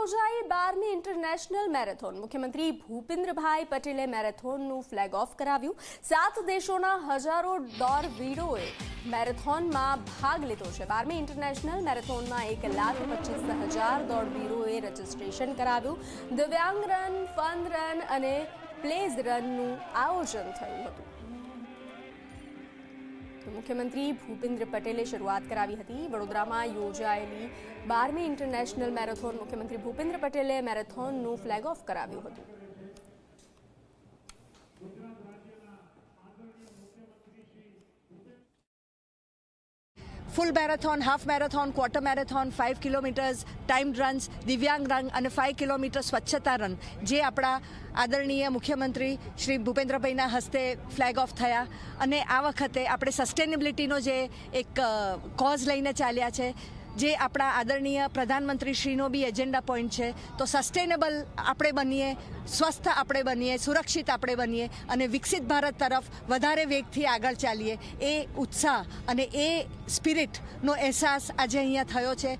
યોજાઈ 12મી international marathon. મુખ્યમંત્રી ભૂપેન્દ્રભાઈ પટેલે મેરેથોનનું ફ્લેગ ઓફ કરાવ્યું। 7 દેશોના હજારો દોડવીરોએ મેરેથોનમાં ભાગ લીધો છે। 12મી ઇન્ટરનેશનલ મેરેથોનમાં 1,25,000 દોડવીરોએ રજીસ્ટ્રેશન કરાવ્યું। દિવ્યાંગ રન, ફન રન અને પ્લેઝ રનનું આયોજન થયું હતું। મુખ્યમંત્રી ભૂપેન્દ્ર પટેલે શરૂઆત કરાવી હતી। વડોદરામાં યોજાયેલી 12મી ઇન્ટરનેશનલ મેરેથોન મુખ્યમંત્રી ભૂપેન્દ્ર પટેલે મેરેથોનનું ફ્લેગ ઓફ કરાવ્યું હતું। Full marathon, half marathon, quarter marathon, 5 kilometres, timed runs, દિવ્યાંગ રન અને 5 કિલોમીટર સ્વચ્છતા રન જે આપણા આદરણીય મુખ્યમંત્રી શ્રી ભૂપેન્દ્રભાઈના હસ્તે ફ્લેગ ઓફ થયા। અને આ વખતે આપણે સસ્ટેનેબિલિટીનો જે એક કોઝ લઈને ચાલ્યા છે, જે આપણા આદરણીય પ્રધાનમંત્રીશ્રીનો બી એજન્ડા પોઈન્ટ છે। તો સસ્ટેનેબલ આપણે બનીએ, સ્વસ્થ આપણે બનીએ, સુરક્ષિત આપણે બનીએ અને વિકસિત ભારત તરફ વધારે વેગથી આગળ ચાલીએ, એ ઉત્સાહ અને એ સ્પિરિટનો અહેસાસ આજે અહીંયા થયો છે।